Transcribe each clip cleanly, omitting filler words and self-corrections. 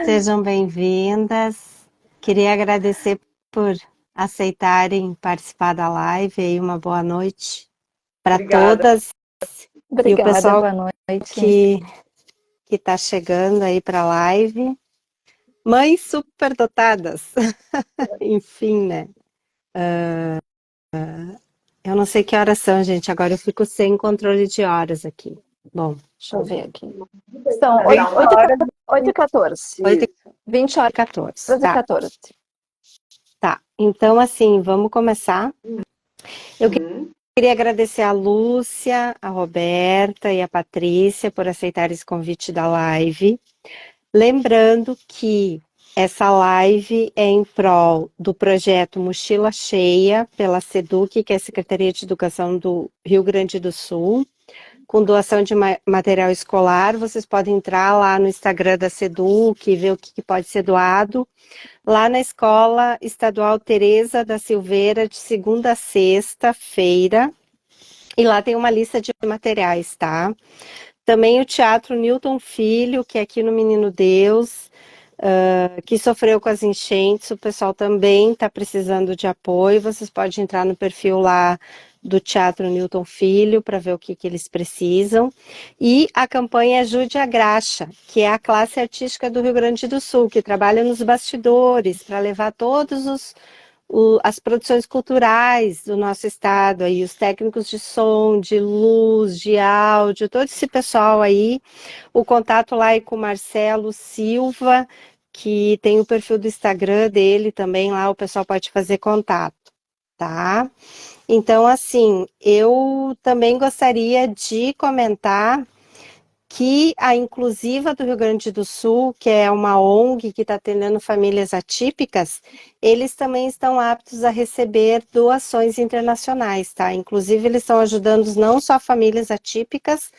Sejam bem-vindas. Queria agradecer por aceitarem participar da live e uma boa noite para Obrigada. todas e o Obrigada, pessoal boa noite. que que está chegando aí para a live. Mães superdotadas, enfim, né? Eu não sei que horas são, gente. Agora eu fico sem controle de horas aqui. Bom, Deixa eu ver aqui. São 20 horas. 8h14. 8 e Isso. 20 horas 14. e Tá, 14. tá. Então, assim, vamos começar. Eu Uhum. queria agradecer a Lúcia, a Roberta e a Patrícia por aceitar esse convite da live. Lembrando que essa live é em prol do projeto Mochila Cheia, pela SEDUC, que é a Secretaria de Educação do Rio Grande do Sul, com doação de material escolar. Vocês podem entrar lá no Instagram da SEDUC e ver o que pode ser doado. Lá na Escola Estadual Teresa da Silveira, de segunda a sexta-feira, e lá tem uma lista de materiais, tá? Também o Teatro Newton Filho, que é aqui no Menino Deus, que sofreu com as enchentes, o pessoal também está precisando de apoio. Vocês podem entrar no perfil lá do Teatro Newton Filho para ver o que eles precisam. E a campanha Ajude a Graxa, que é a classe artística do Rio Grande do Sul, que trabalha nos bastidores para levar todos as produções culturais do nosso estado, aí, os técnicos de som, de luz, de áudio, todo esse pessoal aí. O contato lá é com o Marcelo Silva, que tem o perfil do Instagram dele também, lá o pessoal pode fazer contato, tá? Então, assim, eu também gostaria de comentar que a Inclusiva do Rio Grande do Sul, que é uma ONG que está atendendo famílias atípicas, eles também estão aptos a receber doações internacionais, tá? Inclusive, eles estão ajudando não só famílias atípicas,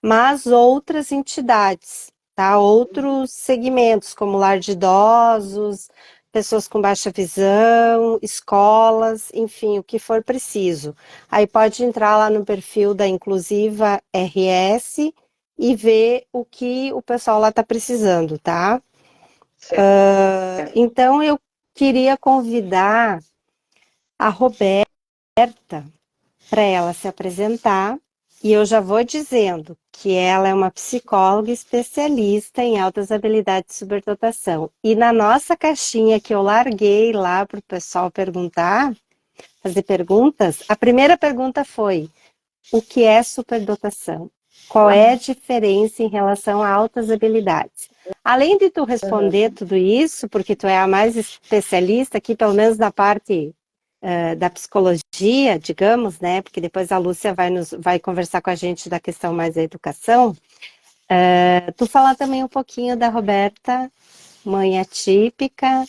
mas outras entidades, tá? Outros segmentos, como lar de idosos, pessoas com baixa visão, escolas, enfim, o que for preciso. Aí pode entrar lá no perfil da Inclusiva RS e ver o que o pessoal lá está precisando, tá? Então eu queria convidar a Roberta para ela se apresentar, e eu já vou dizendo que ela é uma psicóloga especialista em altas habilidades de superdotação. E na nossa caixinha que eu larguei lá para o pessoal perguntar, fazer perguntas, a primeira pergunta foi: o que é superdotação? Qual é a diferença em relação a altas habilidades? Além de tu responder tudo isso, porque tu é a mais especialista aqui, pelo menos na parte da psicologia, digamos, né? Porque depois a Lúcia vai conversar com a gente da questão mais da educação. Tu falar também um pouquinho da Roberta, mãe atípica,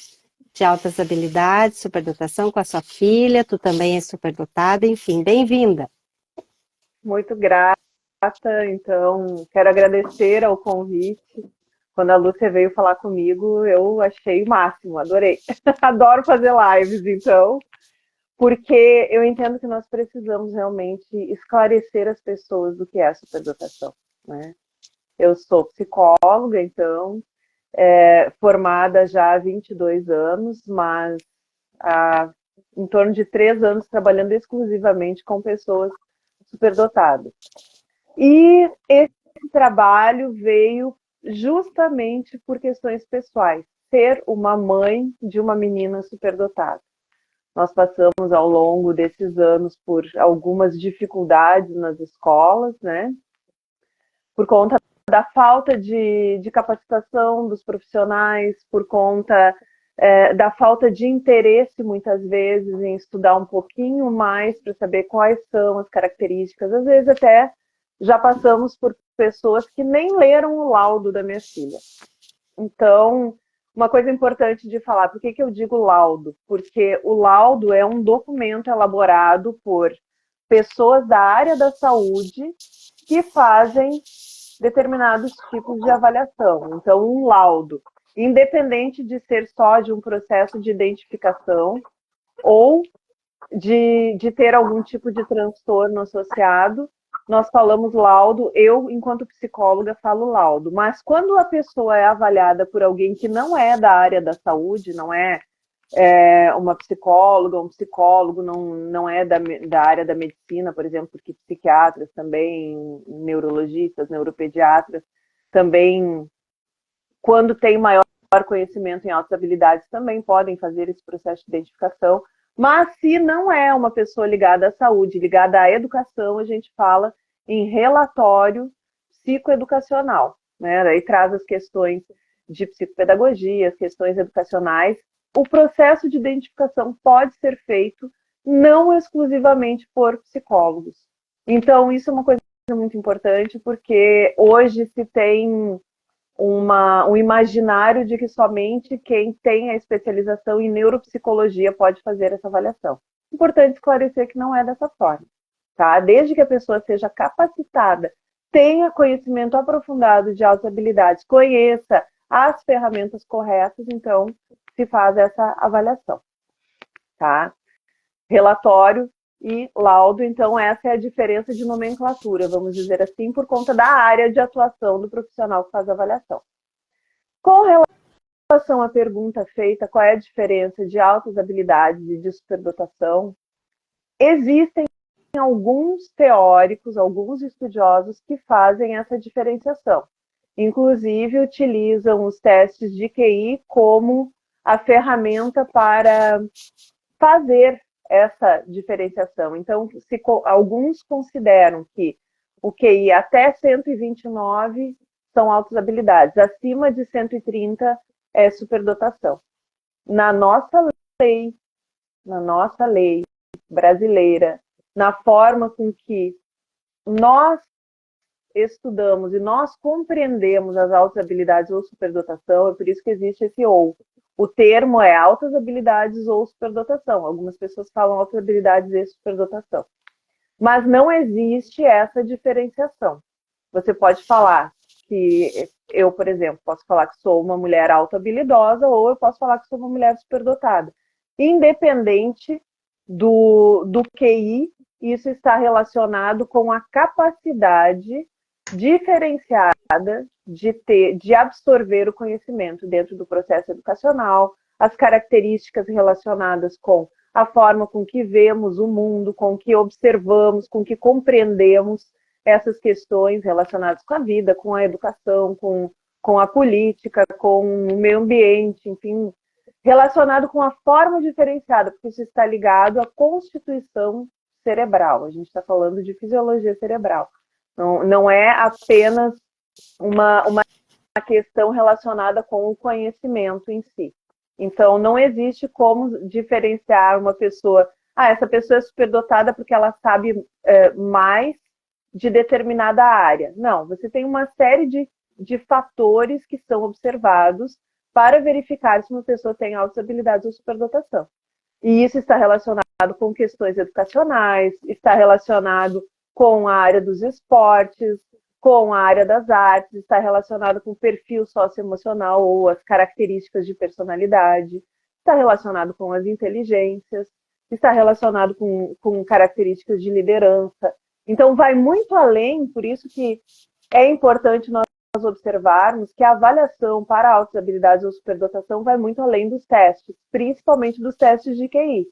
de altas habilidades, superdotação com a sua filha, tu também é superdotada, enfim, bem-vinda. Muito grata, então quero agradecer ao convite. Quando a Lúcia veio falar comigo, eu achei o máximo, adorei. Adoro fazer lives, então, porque eu entendo que nós precisamos realmente esclarecer as pessoas do que é a superdotação, né? Eu sou psicóloga, então, formada já há 22 anos, mas há em torno de 3 anos trabalhando exclusivamente com pessoas superdotadas. E esse trabalho veio justamente por questões pessoais, ser uma mãe de uma menina superdotada. Nós passamos ao longo desses anos por algumas dificuldades nas escolas, né? Por conta da falta de capacitação dos profissionais, por conta da falta de interesse, muitas vezes, em estudar um pouquinho mais para saber quais são as características. Às vezes, até já passamos por pessoas que nem leram o laudo da minha filha. Então, uma coisa importante de falar, por que eu digo laudo? Porque o laudo é um documento elaborado por pessoas da área da saúde que fazem determinados tipos de avaliação. Então, um laudo, independente de ser só de um processo de identificação ou de ter algum tipo de transtorno associado, nós falamos laudo, eu, enquanto psicóloga, falo laudo. Mas quando a pessoa é avaliada por alguém que não é da área da saúde, não é, uma psicóloga, um psicólogo, não é da área da medicina, por exemplo, porque psiquiatras também, neurologistas, neuropediatras, também, quando tem maior conhecimento em altas habilidades, também podem fazer esse processo de identificação. Mas se não é uma pessoa ligada à saúde, ligada à educação, a gente fala em relatório psicoeducacional, né? Daí traz as questões de psicopedagogia, as questões educacionais. O processo de identificação pode ser feito não exclusivamente por psicólogos. Então, isso é uma coisa muito importante, porque hoje se tem um imaginário de que somente quem tem a especialização em neuropsicologia pode fazer essa avaliação. Importante esclarecer que não é dessa forma, tá? Desde que a pessoa seja capacitada, tenha conhecimento aprofundado de altas habilidades, conheça as ferramentas corretas, então se faz essa avaliação, tá? Relatório e laudo, então essa é a diferença de nomenclatura, vamos dizer assim, por conta da área de atuação do profissional que faz a avaliação. Com relação à pergunta feita, qual é a diferença de altas habilidades e de superdotação, existem alguns teóricos, alguns estudiosos que fazem essa diferenciação. Inclusive, utilizam os testes de QI como a ferramenta para fazer essa diferenciação. Então, alguns consideram que o QI até 129 são altas habilidades, acima de 130 é superdotação. Na nossa lei brasileira, na forma com que nós estudamos e nós compreendemos as altas habilidades ou superdotação, é por isso que existe esse ou. O termo é altas habilidades ou superdotação. Algumas pessoas falam altas habilidades e superdotação. Mas não existe essa diferenciação. Você pode falar que eu, por exemplo, posso falar que sou uma mulher autohabilidosa ou eu posso falar que sou uma mulher superdotada. Independente do QI, isso está relacionado com a capacidade diferenciada de absorver o conhecimento dentro do processo educacional, as características relacionadas com a forma com que vemos o mundo, com que observamos, com que compreendemos essas questões relacionadas com a vida, com a educação, com a política, com o meio ambiente, enfim, relacionado com a forma diferenciada, porque isso está ligado à constituição cerebral. A gente está falando de fisiologia cerebral. Não é apenas uma questão relacionada com o conhecimento em si. Então, não existe como diferenciar uma pessoa. Essa pessoa é superdotada porque ela sabe mais de determinada área. Não, você tem uma série de fatores que são observados para verificar se uma pessoa tem altas habilidades ou superdotação. E isso está relacionado com questões educacionais, está relacionado com a área dos esportes, com a área das artes, está relacionado com o perfil socioemocional ou as características de personalidade, está relacionado com as inteligências, está relacionado com características de liderança. Então, vai muito além, por isso que é importante nós observarmos que a avaliação para altas habilidades ou superdotação vai muito além dos testes, principalmente dos testes de QI.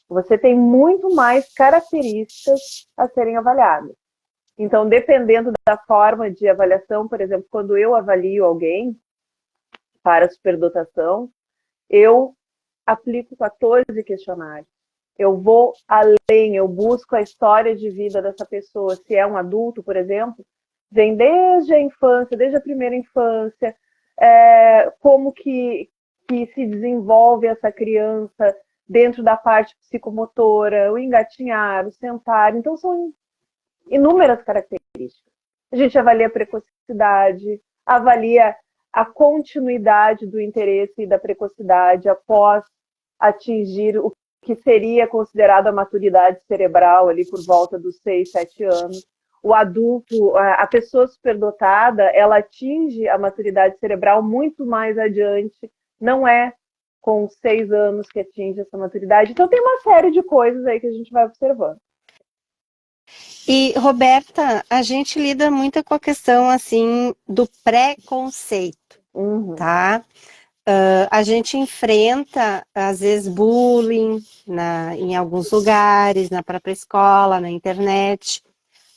Você tem muito mais características a serem avaliadas. Então, dependendo da forma de avaliação, por exemplo, quando eu avalio alguém para superdotação, eu aplico 14 questionários. Eu vou além, eu busco a história de vida dessa pessoa. Se é um adulto, por exemplo, vem desde a infância, desde a primeira infância, como que se desenvolve essa criança dentro da parte psicomotora, o engatinhar, o sentar. Então, são inúmeras características. A gente avalia a precocidade, avalia a continuidade do interesse e da precocidade após atingir o que seria considerado a maturidade cerebral ali por volta dos 6, 7 anos. O adulto, a pessoa superdotada, ela atinge a maturidade cerebral muito mais adiante, não é com 6 anos que atinge essa maturidade. Então tem uma série de coisas aí que a gente vai observando. E, Roberta, a gente lida muito com a questão, assim, do preconceito, Uhum. tá? A gente enfrenta, às vezes, bullying em alguns lugares, na própria escola, na internet.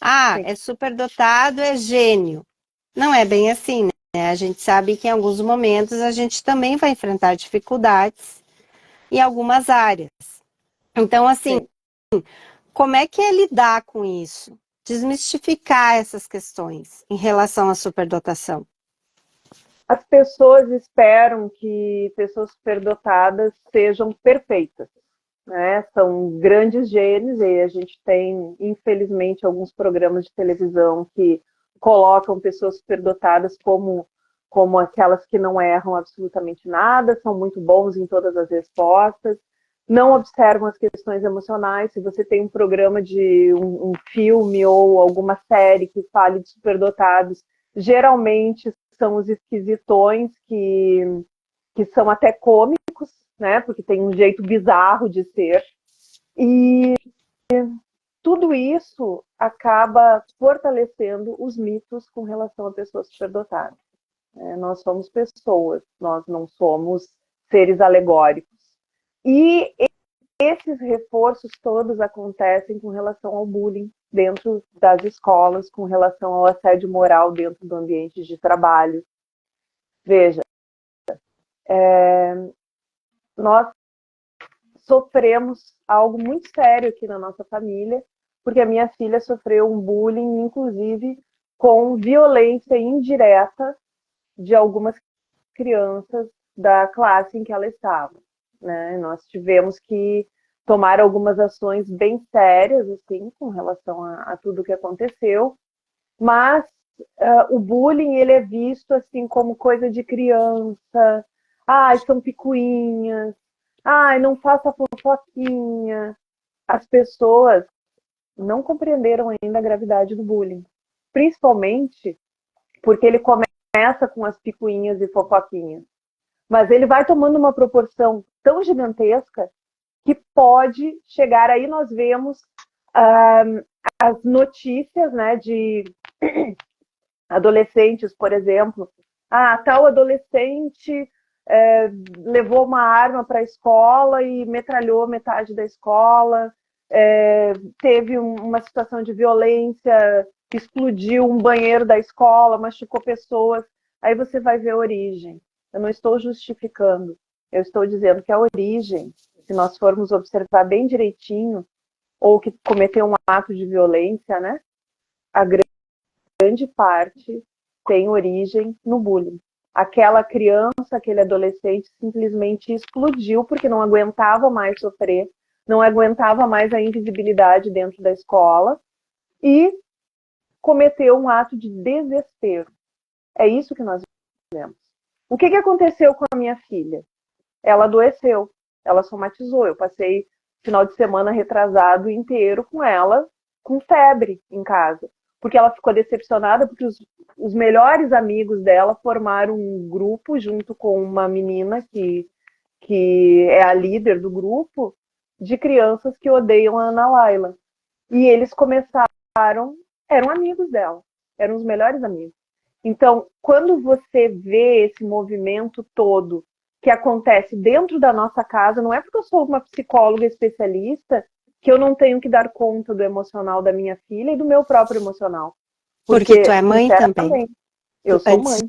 Ah, Sim. é superdotado, é gênio. Não é bem assim, né? A gente sabe que em alguns momentos a gente também vai enfrentar dificuldades em algumas áreas. Então, assim, Sim. como é que é lidar com isso? Desmistificar essas questões em relação à superdotação. As pessoas esperam que pessoas superdotadas sejam perfeitas, né? São grandes gênios e a gente tem, infelizmente, alguns programas de televisão que colocam pessoas superdotadas como aquelas que não erram absolutamente nada, são muito bons em todas as respostas, não observam as questões emocionais. Se você tem um programa de um filme ou alguma série que fale de superdotados, geralmente são os esquisitões que são até cômicos, né? Porque tem um jeito bizarro de ser. E tudo isso acaba fortalecendo os mitos com relação a pessoas superdotadas. Nós somos pessoas, nós não somos seres alegóricos. E esses reforços todos acontecem com relação ao bullying dentro das escolas, com relação ao assédio moral dentro do ambiente de trabalho. Veja, nós sofremos algo muito sério aqui na nossa família, porque a minha filha sofreu um bullying, inclusive com violência indireta de algumas crianças da classe em que ela estava, né? Nós tivemos que tomar algumas ações bem sérias, assim, com relação a tudo que aconteceu, mas o bullying, ele é visto, assim, como coisa de criança. Ai, são picuinhas. Ai, não faça fofoquinha. As pessoas não compreenderam ainda a gravidade do bullying, principalmente porque ele começa com as picuinhas e fofoquinhas, mas ele vai tomando uma proporção tão gigantesca que pode chegar. Aí nós vemos ah, as notícias, né, de adolescentes, por exemplo. Ah, tal adolescente levou uma arma para a escola e metralhou metade da escola. Teve uma situação de violência, explodiu um banheiro da escola, machucou pessoas. Aí você vai ver a origem. Eu não estou justificando, eu estou dizendo que a origem, se nós formos observar bem direitinho, ou que cometeu um ato de violência, né? A grande parte tem origem no bullying. Aquela criança, aquele adolescente simplesmente explodiu porque não aguentava mais sofrer, não aguentava mais a invisibilidade dentro da escola e cometeu um ato de desespero. É isso que nós vemos. O que aconteceu com a minha filha? Ela adoeceu, ela somatizou. Eu passei final de semana retrasado inteiro com ela, com febre em casa, porque ela ficou decepcionada porque os melhores amigos dela formaram um grupo junto com uma menina que é a líder do grupo, de crianças que odeiam a Ana Laila. E eles começaram, eram amigos dela, eram os melhores amigos. Então, quando você vê esse movimento todo que acontece dentro da nossa casa, não é porque eu sou uma psicóloga especialista que eu não tenho que dar conta do emocional da minha filha e do meu próprio emocional. Porque tu é mãe também. Eu sou mãe.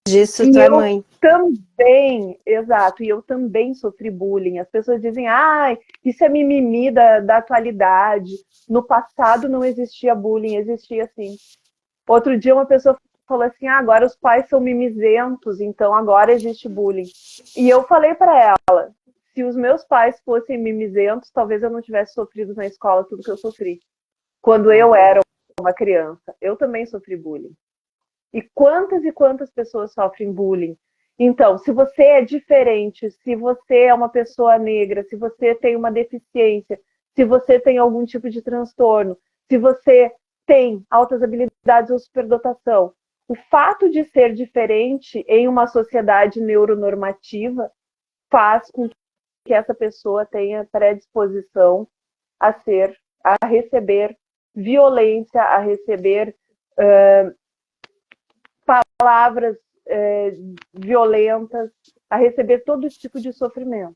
Disso, E tu é eu mãe. também, exato, e eu também sofri bullying. As pessoas dizem, ai, isso é mimimi da atualidade. No passado não existia bullying, existia sim. Outro dia uma pessoa falou assim, agora os pais são mimizentos, então agora existe bullying. E eu falei para ela, se os meus pais fossem mimizentos, talvez eu não tivesse sofrido na escola tudo que eu sofri. Quando eu era uma criança, eu também sofri bullying. E quantas pessoas sofrem bullying? Então, se você é diferente, se você é uma pessoa negra, se você tem uma deficiência, se você tem algum tipo de transtorno, se você tem altas habilidades ou superdotação, o fato de ser diferente em uma sociedade neuronormativa faz com que essa pessoa tenha predisposição a receber violência, a receber palavras violentas, a receber todo tipo de sofrimento.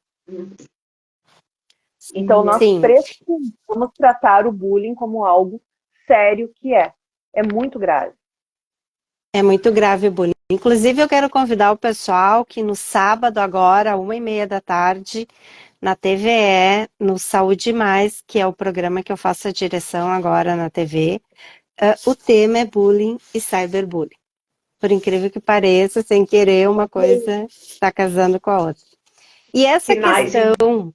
Então, nós precisamos tratar o bullying como algo sério que é. É muito grave. É muito grave o bullying. Inclusive, eu quero convidar o pessoal que no sábado agora, 1h30 da tarde, na TVE, no Saúde Mais, que é o programa que eu faço a direção agora na TV, o tema é bullying e cyberbullying. Por incrível que pareça, sem querer, uma coisa está casando com a outra. E essa questão,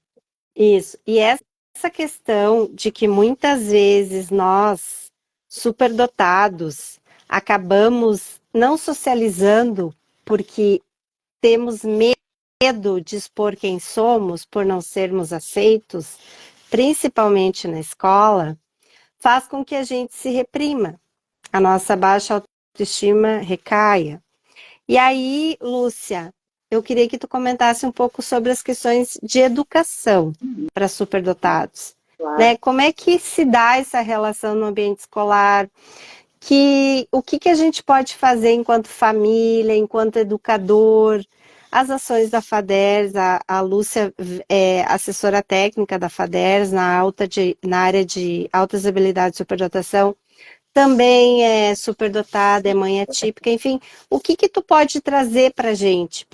e essa questão de que muitas vezes nós, superdotados, acabamos não socializando porque temos medo de expor quem somos por não sermos aceitos, principalmente na escola, faz com que a gente se reprima, a nossa baixa autoestima recaia. E aí, Lúcia, eu queria que tu comentasse um pouco sobre as questões de educação para superdotados. Claro. Né? Como é que se dá essa relação no ambiente escolar? O que a gente pode fazer enquanto família, enquanto educador? As ações da FADERS, a Lúcia é assessora técnica da FADERS na área de altas habilidades de superdotação, também é superdotada, é mãe atípica, enfim, o que tu pode trazer para a gente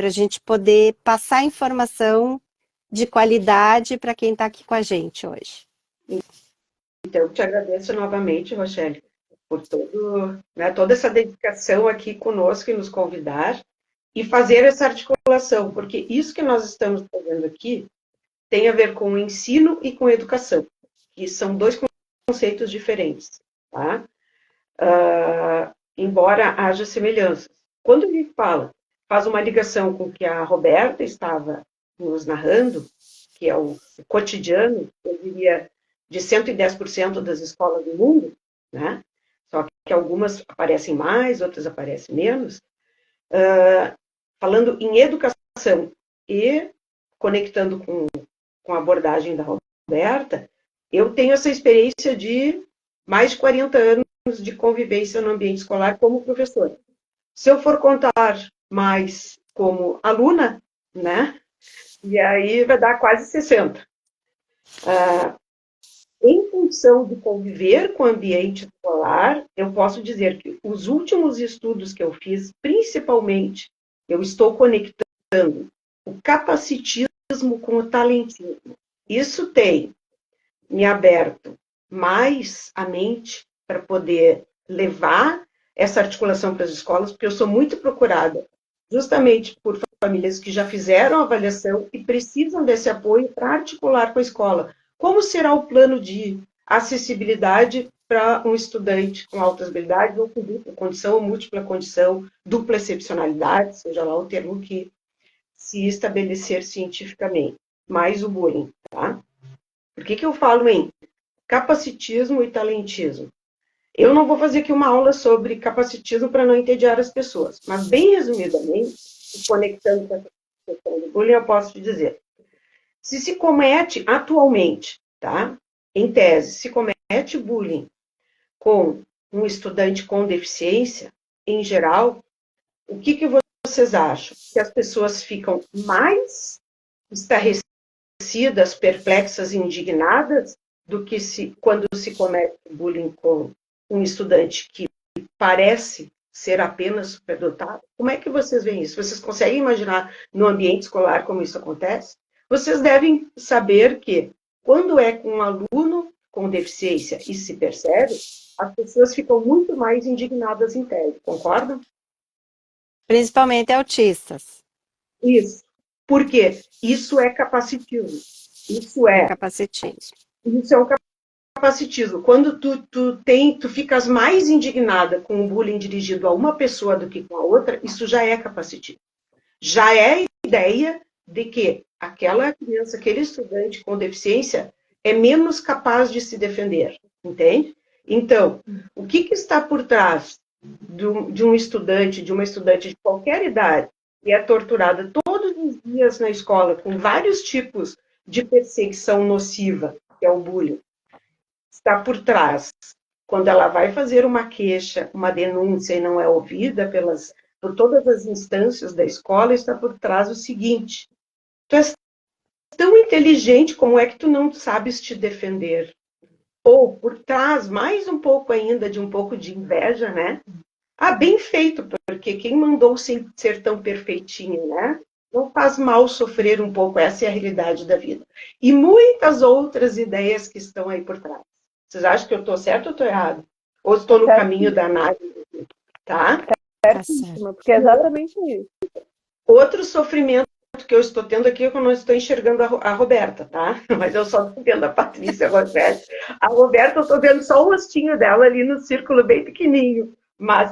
poder passar informação de qualidade para quem está aqui com a gente hoje? Então, eu te agradeço novamente, Rochelle, por toda essa dedicação aqui conosco e nos convidar e fazer essa articulação, porque isso que nós estamos fazendo aqui tem a ver com o ensino e com a educação, que são dois conceitos diferentes, tá? Embora haja semelhanças. Quando a gente faz uma ligação com o que a Roberta estava nos narrando, que é o cotidiano, eu diria, de 110% das escolas do mundo, né? Só que algumas aparecem mais, outras aparecem menos. Falando em educação e conectando com a abordagem da Roberta, eu tenho essa experiência de mais de 40 anos de convivência no ambiente escolar como professora. Se eu for contar mais como aluna, né? E aí vai dar quase 60. Em função de conviver com o ambiente escolar, eu posso dizer que os últimos estudos que eu fiz, principalmente, eu estou conectando o capacitismo com o talentismo. Isso tem me aberto mais a mente para poder levar essa articulação para as escolas, porque eu sou muito procurada justamente por famílias que já fizeram a avaliação e precisam desse apoio para articular com a escola. Como será o plano de acessibilidade para um estudante com altas habilidades, ou com dupla condição, ou múltipla condição, dupla excepcionalidade, seja lá o termo que se estabelecer cientificamente, mais o bullying, tá? Por que eu falo em capacitismo e talentismo? Eu não vou fazer aqui uma aula sobre capacitismo para não entediar as pessoas, mas bem resumidamente, conectando com essa questão do bullying, eu posso te dizer. Se comete atualmente, tá? Em tese, se comete bullying com um estudante com deficiência, em geral, o que vocês acham? Que as pessoas ficam mais estarrecidas, perplexas, indignadas, do que quando se comete bullying com um estudante que parece ser apenas superdotado? Como é que vocês veem isso? Vocês conseguem imaginar no ambiente escolar como isso acontece? Vocês devem saber que, quando é com um aluno com deficiência e se percebe, as pessoas ficam muito mais indignadas em tese, concordam? Principalmente autistas. Isso. Por quê? Isso é capacitismo. Isso é capacitismo. Isso é um capacitismo. Quando tu ficas mais indignada com um bullying dirigido a uma pessoa do que com a outra, isso já é capacitismo. Já é a ideia de que aquela criança, aquele estudante com deficiência é menos capaz de se defender, entende? Então, o que está por trás de um estudante, de uma estudante de qualquer idade, que é torturada todos os dias na escola com vários tipos de perseguição nociva, que é o bullying? Está por trás quando ela vai fazer uma queixa, uma denúncia e não é ouvida por todas as instâncias da escola, está por trás o seguinte: tu és tão inteligente, como é que tu não sabes te defender? Ou por trás, mais um pouco ainda, de um pouco de inveja, né? Ah, bem feito, porque quem mandou ser tão perfeitinho, né? Não faz mal sofrer um pouco, essa é a realidade da vida. E muitas outras ideias que estão aí por trás. Vocês acham que eu estou certo ou estou errado? Ou estou no caminho da análise? Tá? Tá certo. Porque é exatamente isso. Outro sofrimento que eu estou tendo aqui é que eu não estou enxergando a Roberta, tá? Mas eu só estou vendo a Patrícia Rosete. A Roberta, eu estou vendo só o rostinho dela ali no círculo bem pequenininho.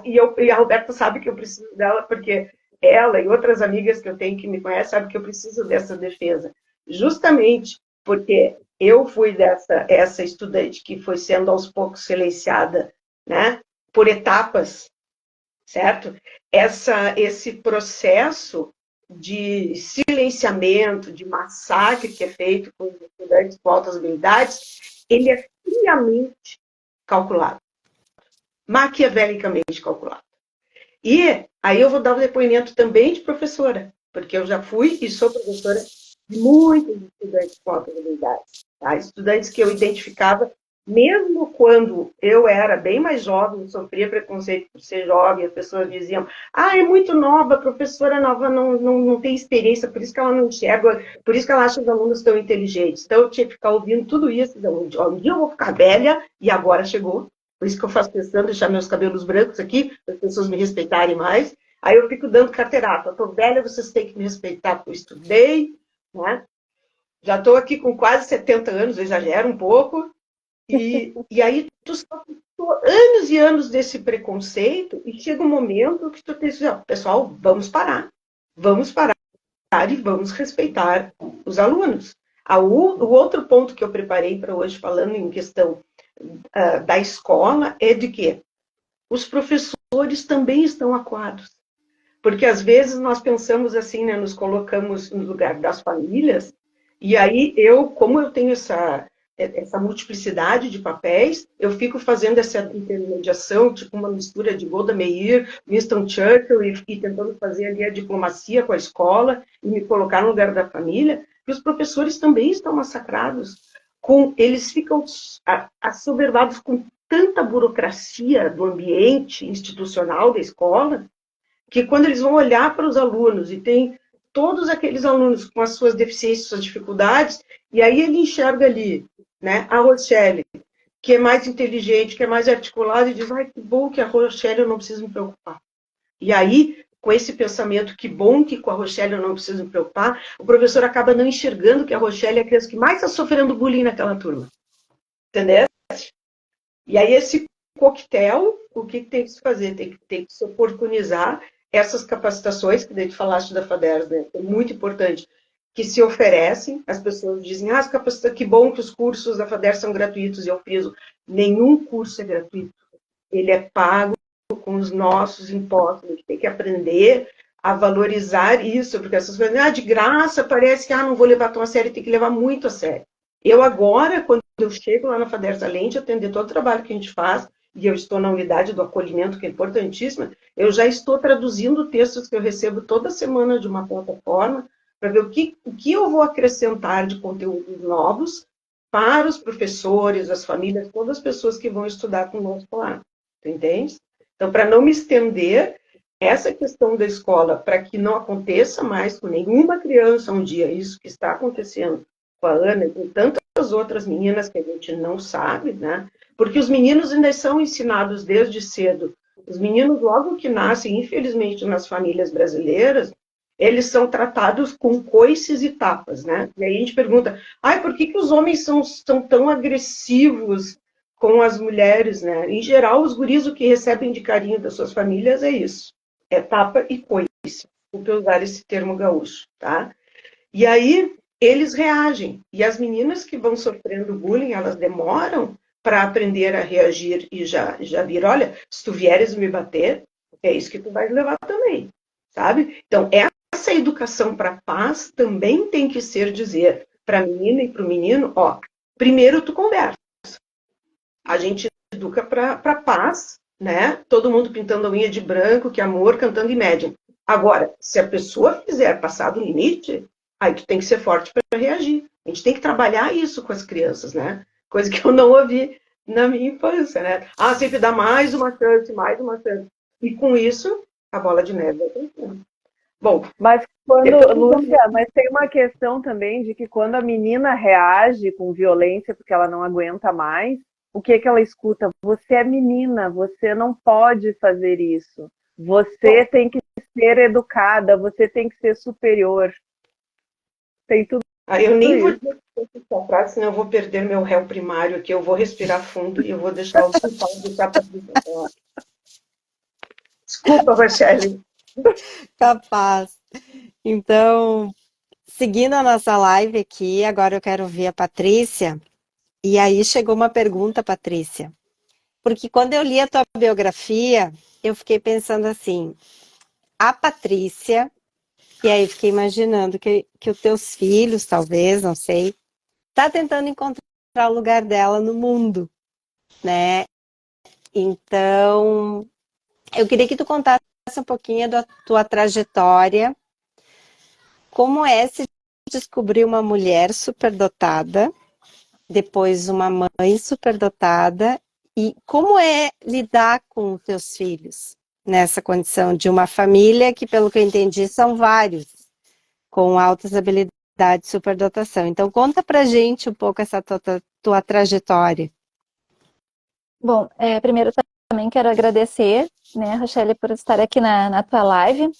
E a Roberta sabe que eu preciso dela, porque ela e outras amigas que eu tenho que me conhecem sabem que eu preciso dessa defesa. Justamente porque eu fui essa estudante que foi sendo aos poucos silenciada, né? Por etapas, certo? Esse processo de silenciamento, de massacre que é feito com os estudantes com altas habilidades, ele é friamente calculado, maquiavelicamente calculado. E aí eu vou dar um depoimento também de professora, porque eu já fui e sou professora de muitos estudantes com altas habilidades, tá? Estudantes que eu identificava mesmo quando eu era bem mais jovem, sofria preconceito por ser jovem, as pessoas diziam: ah, é muito nova, a professora nova não tem experiência, por isso que ela não enxerga, por isso que ela acha os alunos tão inteligentes. Então eu tinha que ficar ouvindo tudo isso. Um dia eu vou ficar velha, e agora chegou. Por isso que eu faço questão de deixar meus cabelos brancos aqui, para as pessoas me respeitarem mais. Aí eu fico dando carteirada: estou velha, vocês têm que me respeitar, porque eu estudei, né? Já estou aqui com quase 70 anos, eu exagero um pouco. E aí tu sofre anos e anos desse preconceito, e chega um momento que tu tem que dizer: pessoal, vamos parar e vamos respeitar os alunos. O outro ponto que eu preparei para hoje, falando em questão da escola, é de que os professores também estão acuados. Porque às vezes nós pensamos assim, né, nos colocamos no lugar das famílias, e aí como eu tenho essa multiplicidade de papéis, eu fico fazendo essa intermediação, tipo uma mistura de Golda Meir, Winston Churchill, e tentando fazer ali a diplomacia com a escola, e me colocar no lugar da família, e os professores também estão massacrados. Eles ficam assoberbados com tanta burocracia do ambiente institucional da escola, que quando eles vão olhar para os alunos, e tem todos aqueles alunos com as suas deficiências, suas dificuldades, e aí ele enxerga ali, né, a Rochelle, que é mais inteligente, que é mais articulada, e diz: ai, que bom que a Rochelle eu não preciso me preocupar. E aí, com esse pensamento, que bom que com a Rochelle eu não preciso me preocupar, o professor acaba não enxergando que a Rochelle é a criança que mais está sofrendo bullying naquela turma. Entendeu? E aí, esse coquetel, o que tem que se fazer? Tem que se oportunizar essas capacitações, que daí tu falaste da FADERS, né? É muito importante, que se oferecem, as pessoas dizem: as capacitações, que bom que os cursos da FADERS são gratuitos, e eu friso: nenhum curso é gratuito, ele é pago com os nossos impostos. A gente tem que aprender a valorizar isso, porque essas coisas, de graça, parece que não vou levar tão a sério, tem que levar muito a sério. Eu agora, quando eu chego lá na FADERS, além de atender todo o trabalho que a gente faz, e eu estou na unidade do acolhimento, que é importantíssima, eu já estou traduzindo textos que eu recebo toda semana de uma plataforma, para ver o que eu vou acrescentar de conteúdos novos para os professores, as famílias, todas as pessoas que vão estudar conosco lá. Tu entende? Então, para não me estender, essa questão da escola, para que não aconteça mais com nenhuma criança um dia isso que está acontecendo com a Ana e com tantas outras meninas que a gente não sabe, né? Porque os meninos ainda são ensinados desde cedo. Os meninos, logo que nascem, infelizmente, nas famílias brasileiras, eles são tratados com coices e tapas, né? E aí a gente pergunta: por que os homens são tão agressivos com as mulheres, né? Em geral, os guris, o que recebem de carinho das suas famílias é isso: é tapa e coice, por usar esse termo gaúcho, tá? E aí eles reagem. E as meninas que vão sofrendo bullying, elas demoram para aprender a reagir e já viram: olha, se tu vieres me bater, é isso que tu vais levar também, sabe? Então, essa educação para a paz também tem que ser dizer para a menina e para o menino: primeiro tu conversa. A gente educa para paz, né? Todo mundo pintando a unha de branco, que amor, cantando Imagine. Agora, se a pessoa fizer passar do limite, aí tu tem que ser forte para reagir. A gente tem que trabalhar isso com as crianças, né? Coisa que eu não ouvi na minha infância, né? Ah, sempre dá mais uma chance, mais uma chance. E com isso, a bola de neve vai crescendo. Bom, Mas depois Lúcia, mas tem uma questão também de que quando a menina reage com violência porque ela não aguenta mais, o que ela escuta? Você é menina, você não pode fazer isso. Você tem que ser educada, você tem que ser superior. Tem tudo aí eu nem vou isso. dizer essa frase, senão eu vou perder meu réu primário aqui. Eu vou respirar fundo e eu vou deixar os culpados do capa. Desculpa, Rochelle. Capaz. Então, seguindo a nossa live aqui, agora eu quero ouvir a Patrícia. E aí chegou uma pergunta, Patrícia. Porque quando eu li a tua biografia, eu fiquei pensando assim, a Patrícia, e aí fiquei imaginando que os teus filhos, talvez, não sei, tá tentando encontrar o lugar dela no mundo, né? Então, eu queria que tu contasse um pouquinho da tua trajetória, como é se descobrir uma mulher superdotada, depois uma mãe superdotada, e como é lidar com os teus filhos nessa condição de uma família que, pelo que eu entendi, são vários, com altas habilidades de superdotação. Então, conta pra gente um pouco essa tua trajetória. Bom, primeiro também quero agradecer, né, Rochelle, por estar aqui na tua live.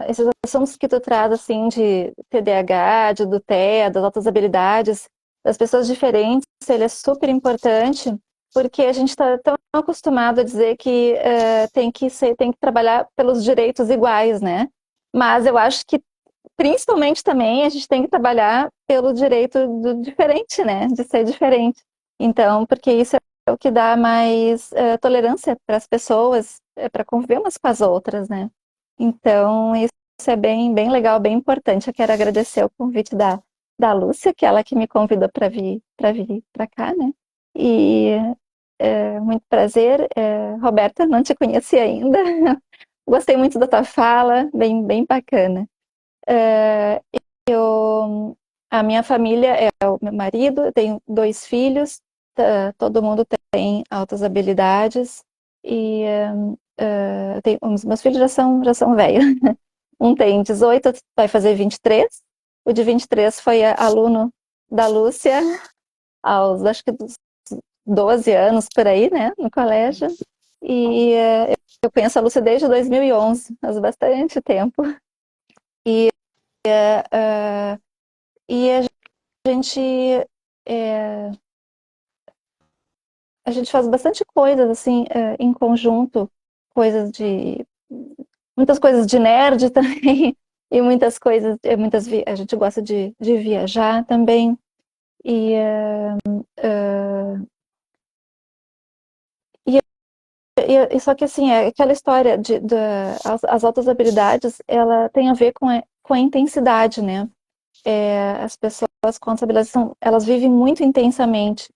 Esses assuntos que tu traz, assim, de TDAH, de TEA, das altas habilidades, das pessoas diferentes, ele é super importante, porque a gente está tão acostumado a dizer que tem que trabalhar pelos direitos iguais, né? Mas eu acho que, principalmente também, a gente tem que trabalhar pelo direito do diferente, né? De ser diferente. Então, porque isso é o que dá mais tolerância para as pessoas, para conviver umas com as outras, né? Então, isso é bem, bem legal, bem importante. Eu quero agradecer o convite da Lúcia, que é ela que me convidou para vir para cá, né? E muito prazer. Roberta, não te conheci ainda. Gostei muito da tua fala, bem, bem bacana. A minha família é o meu marido, eu tenho 2 filhos, todo mundo tem altas habilidades e os meus filhos já são velhos. Um tem 18, vai fazer 23. O de 23 foi aluno da Lúcia aos, acho que dos 12 anos por aí, né, no colégio. E eu conheço a Lúcia desde 2011, faz bastante tempo. E a gente é, a gente faz bastante coisas assim em conjunto, coisas de muitas coisas de nerd também e muitas coisas, a gente gosta de viajar também e, só que assim aquela história as altas habilidades, ela tem a ver com a intensidade, né? As pessoas com altas habilidades elas vivem muito intensamente,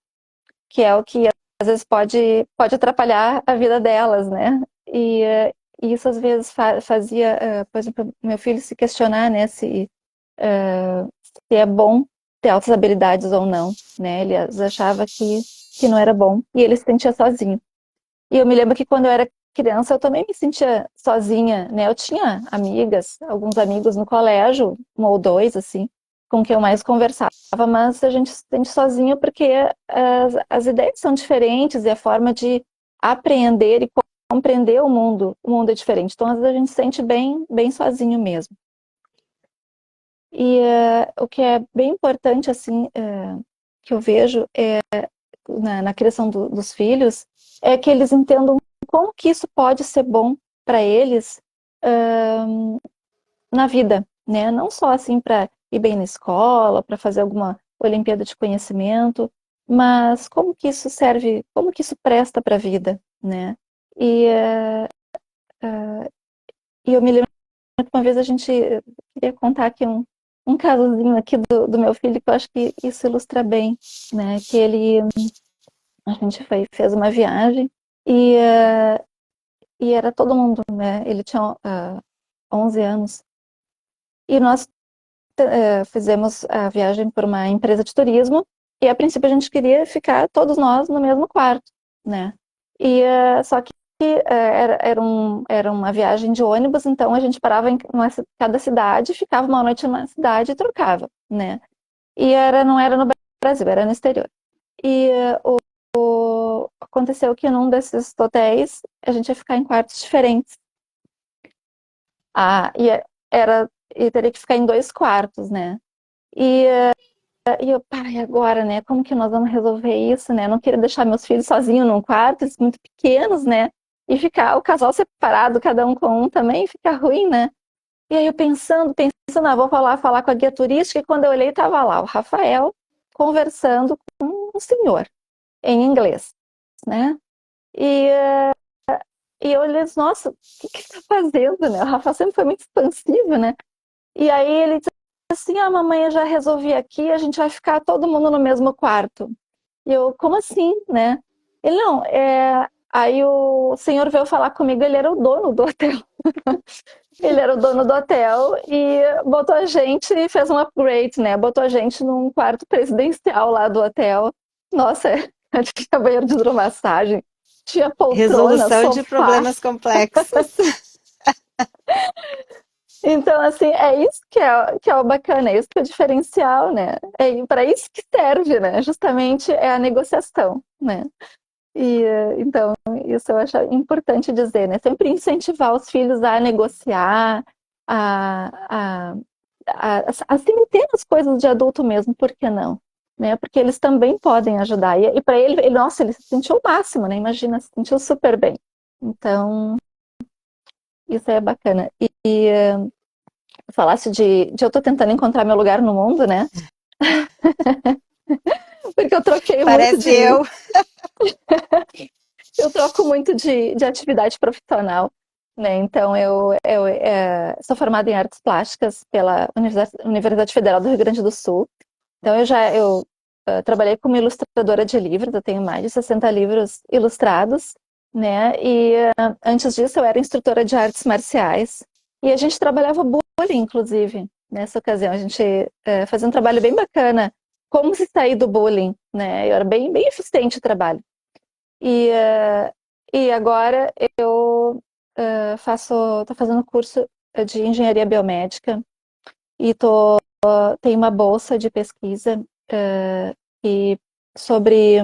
que é o que às vezes pode atrapalhar a vida delas, né? E isso às vezes fazia, por exemplo, meu filho se questionar, né, se é bom ter altas habilidades ou não, né? Ele achava que não era bom e ele se sentia sozinho. E eu me lembro que quando eu era criança eu também me sentia sozinha, né? Eu tinha amigas, alguns amigos no colégio, 1 ou 2, assim, com quem eu mais conversava, mas a gente se sente sozinha porque as ideias são diferentes e a forma de apreender e compreender o mundo é diferente. Então, às vezes a gente se sente bem, bem sozinho mesmo. E o que é bem importante, assim, que eu vejo na criação dos filhos, é que eles entendam como que isso pode ser bom para eles na vida, né? Não só assim para ir bem na escola, para fazer alguma Olimpíada de conhecimento, mas como que isso serve, como que isso presta para a vida, né? E, e eu me lembro que uma vez a gente queria contar aqui um casozinho aqui do meu filho, que eu acho que isso ilustra bem, né? Que A gente fez uma viagem e, e era todo mundo, né? Ele tinha 11 anos. E nós fizemos a viagem por uma empresa de turismo e a princípio a gente queria ficar todos nós no mesmo quarto, né? E só que era uma viagem de ônibus, então a gente parava em cada cidade, ficava uma noite na cidade e trocava, né? E não era no Brasil, era no exterior. E aconteceu que num desses hotéis a gente ia ficar em quartos diferentes. E teria que ficar em 2 quartos, né? E eu, pai, agora, né? Como que nós vamos resolver isso, né? Eu não queria deixar meus filhos sozinhos num quarto, eles muito pequenos, né? E ficar o casal separado, cada um com um também, fica ruim, né? E aí eu pensando, vou falar com a guia turística, e quando eu olhei, estava lá o Rafael conversando com um senhor em inglês, né? E, e eu olhei, nossa, o que ele tá fazendo, né? O Rafael sempre foi muito expansivo, né? E aí ele disse assim, mamãe, eu já resolvi aqui, a gente vai ficar todo mundo no mesmo quarto. E eu, como assim, né? Ele, não, Aí o senhor veio falar comigo, ele era o dono do hotel. Ele era o dono do hotel e botou a gente, fez um upgrade, né? Botou a gente num quarto presidencial lá do hotel. Nossa, tinha banheiro de hidromassagem, tinha poltrona, Resolução de sofá. problemas complexos. Então, assim, é isso que é o bacana, é isso que é o diferencial, né? É para isso que serve, né? Justamente é a negociação, né? E então, isso eu acho importante dizer, né? Sempre incentivar os filhos a negociar, a, a, assim, ter as coisas de adulto mesmo, por que não? Né? Porque eles também podem ajudar. E para nossa, ele se sentiu o máximo, né? Imagina, se sentiu super bem. Então, isso é bacana. Falasse de eu tô tentando encontrar meu lugar no mundo, né? Porque eu troquei muito Parece de. eu. Eu troco muito de atividade profissional, né? Então, eu sou formada em artes plásticas pela Universidade Federal do Rio Grande do Sul. Então, eu trabalhei como ilustradora de livros, eu tenho mais de 60 livros ilustrados, né? E antes disso, eu era instrutora de artes marciais. E a gente trabalhava bullying, inclusive, nessa ocasião. A gente fazia um trabalho bem bacana, como se sair do bullying, né? Eu era bem, bem eficiente o trabalho. E, e agora eu tô fazendo curso de engenharia biomédica e tenho uma bolsa de pesquisa e sobre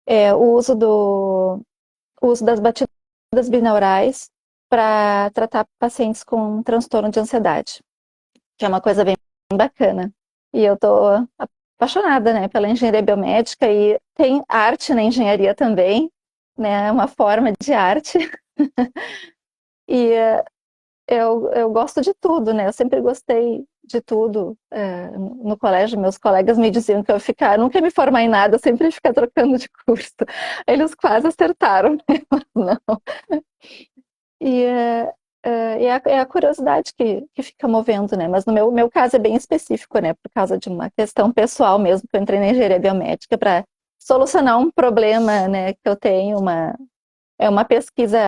o uso das batidas binaurais para tratar pacientes com transtorno de ansiedade, que é uma coisa bem bacana. E eu tô apaixonada, né, pela engenharia biomédica e tem arte na engenharia também, né, uma forma de arte. E eu gosto de tudo, né, eu sempre gostei de tudo. No colégio, meus colegas me diziam que nunca ia me formar em nada, eu sempre ia ficar trocando de curso. Eles quase acertaram, né, mas não. E é a curiosidade que fica movendo, né? Mas no meu caso é bem específico, né? Por causa de uma questão pessoal mesmo, que eu entrei na engenharia biomédica para solucionar um problema, né? Que eu tenho, é uma pesquisa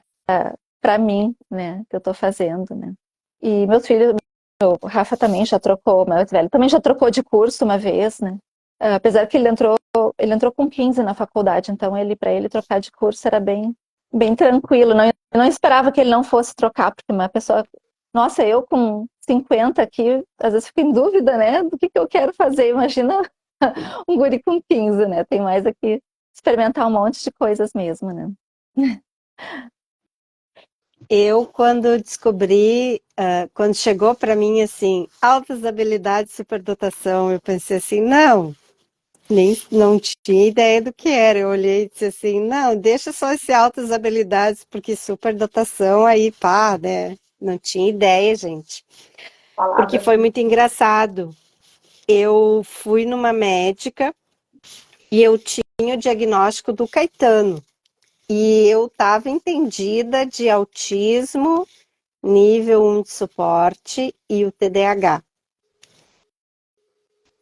para mim, né? Que eu estou fazendo, né? E meus filhos, o Rafa também já trocou, meu mais velho, também já trocou de curso uma vez, né? Apesar que ele entrou com 15 na faculdade, então para ele trocar de curso era bem, bem tranquilo. Não, eu não esperava que ele não fosse trocar, porque uma pessoa. Nossa, eu com 50 aqui, às vezes fico em dúvida, né? Do que eu quero fazer. Imagina um guri com 15, né? Tem mais aqui experimentar um monte de coisas mesmo, né? Eu, quando descobri, quando chegou para mim assim, altas habilidades, superdotação, eu pensei assim, não tinha ideia do que era. Eu olhei e disse assim, não, deixa só esse altas habilidades, porque superdotação aí, pá, né? Não tinha ideia, gente. Porque Palavra. foi muito engraçado. Eu fui numa médica e eu tinha o diagnóstico do Caetano. E eu estava entendida de autismo, nível 1 de suporte e o TDAH.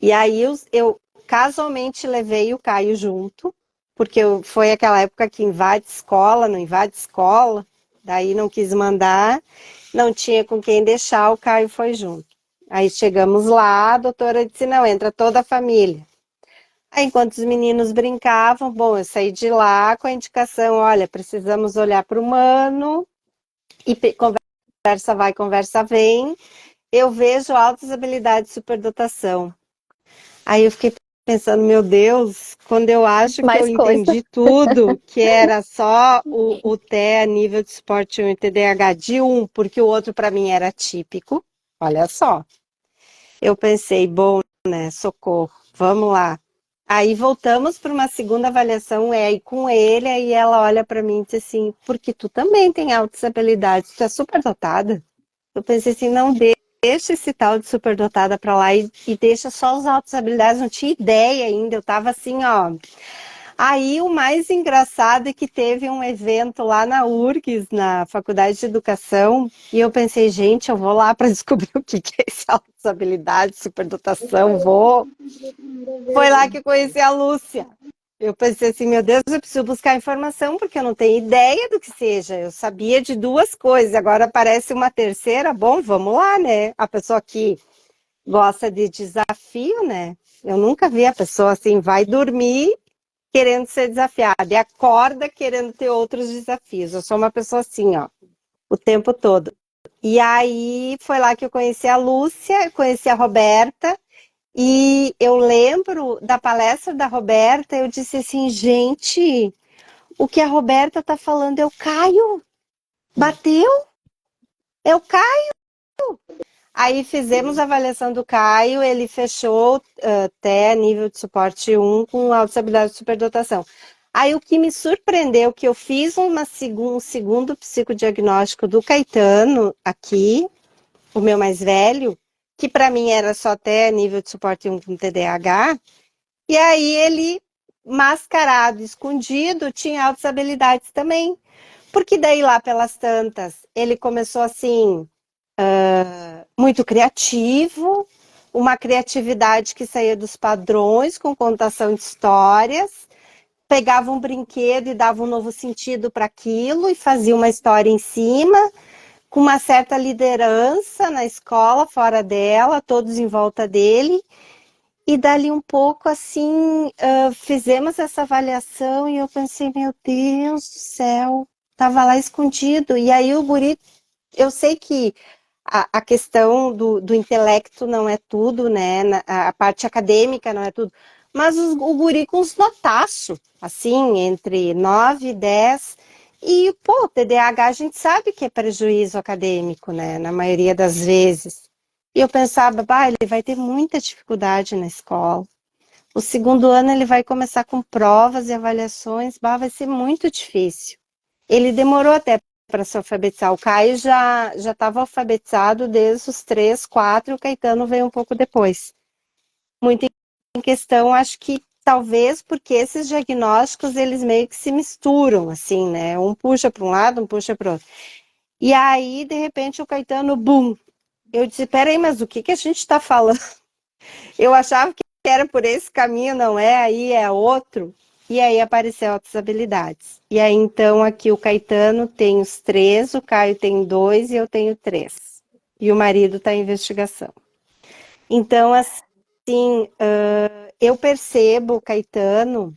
E aí eu casualmente levei o Caio junto porque foi aquela época que invade escola, não invade escola, daí não quis mandar, não tinha com quem deixar, o Caio foi junto. Aí chegamos lá, a doutora disse, não, entra toda a família. Aí, enquanto os meninos brincavam, bom, eu saí de lá com a indicação, olha, precisamos olhar para o humano, e conversa vai, conversa vem, eu vejo altas habilidades de superdotação. Aí eu fiquei pensando, meu Deus, quando eu acho que eu Mais coisa. entendi tudo, que era só o TEA nível de suporte 1 e TDAH de 1, porque o outro para mim era típico, olha só. Eu pensei, bom, né, socorro, vamos lá. Aí voltamos para uma segunda avaliação, aí com ele, aí ela olha para mim e diz assim, porque tu também tem altas habilidades, tu é superdotada. Eu pensei assim, não deixa esse tal de superdotada para lá e deixa só os altas habilidades, não tinha ideia ainda, eu tava assim, ó. Aí o mais engraçado é que teve um evento lá na URGS, na Faculdade de Educação, e eu pensei, gente, eu vou lá para descobrir o que é esse altas habilidades, superdotação, vou. Foi lá que eu conheci a Lúcia. Eu pensei assim, meu Deus, eu preciso buscar informação, porque eu não tenho ideia do que seja. Eu sabia de duas coisas, agora aparece uma terceira. Bom, vamos lá, né? A pessoa que gosta de desafio, né? Eu nunca vi a pessoa assim, vai dormir querendo ser desafiada e acorda querendo ter outros desafios. Eu sou uma pessoa assim, ó, o tempo todo. E aí foi lá que eu conheci a Lúcia, conheci a Roberta, e eu lembro da palestra da Roberta, eu disse assim, gente, o que a Roberta tá falando é o Caio. Bateu? É o Caio. Aí fizemos a avaliação do Caio, ele fechou até nível de suporte 1 com alta habilidade de superdotação. Aí o que me surpreendeu, que eu fiz um segundo psicodiagnóstico do Caetano aqui, o meu mais velho, que para mim era só até nível de suporte 1 com TDAH, e aí ele, mascarado, escondido, tinha altas habilidades também. Porque daí lá pelas tantas, ele começou assim, muito criativo, uma criatividade que saía dos padrões, com contação de histórias, pegava um brinquedo e dava um novo sentido para aquilo e fazia uma história em cima, com uma certa liderança na escola, fora dela, todos em volta dele. E dali um pouco, assim, fizemos essa avaliação e eu pensei, meu Deus do céu, estava lá escondido. E aí o guri, eu sei que a questão do intelecto não é tudo, né? A parte acadêmica não é tudo, mas o guri com os notaço, assim, entre 9 e 10. E, pô, o TDAH a gente sabe que é prejuízo acadêmico, né? Na maioria das vezes. E eu pensava, bah, ele vai ter muita dificuldade na escola. O segundo ano ele vai começar com provas e avaliações, bah, vai ser muito difícil. Ele demorou até para se alfabetizar. O Caio já estava alfabetizado desde os 3, 4, e o Caetano veio um pouco depois. Muito em questão, acho que talvez porque esses diagnósticos, eles meio que se misturam, assim, né? Um puxa para um lado, um puxa para o outro. E aí, de repente, o Caetano, bum, eu disse, peraí, mas o que a gente está falando? Eu achava que era por esse caminho, não é? Aí é outro. E aí apareceu outras habilidades. E aí, então, aqui o Caetano tem os 3, o Caio tem 2 e eu tenho 3. E o marido está em investigação. Então, assim, eu percebo o Caetano,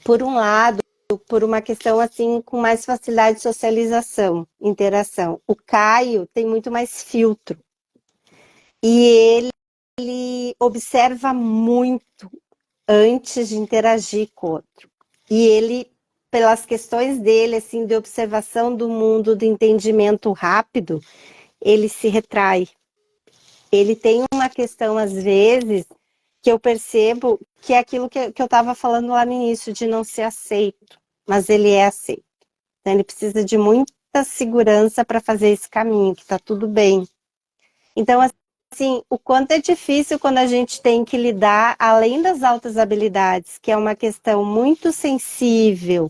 por um lado, por uma questão assim, com mais facilidade de socialização, interação. O Caio tem muito mais filtro. E ele observa muito antes de interagir com o outro. E ele, pelas questões dele, assim, de observação do mundo, de entendimento rápido, ele se retrai. Ele tem uma questão, às vezes, que eu percebo que é aquilo que eu estava falando lá no início, de não ser aceito, mas ele é aceito. Então, ele precisa de muita segurança para fazer esse caminho, que está tudo bem. Então, assim, o quanto é difícil quando a gente tem que lidar, além das altas habilidades, que é uma questão muito sensível,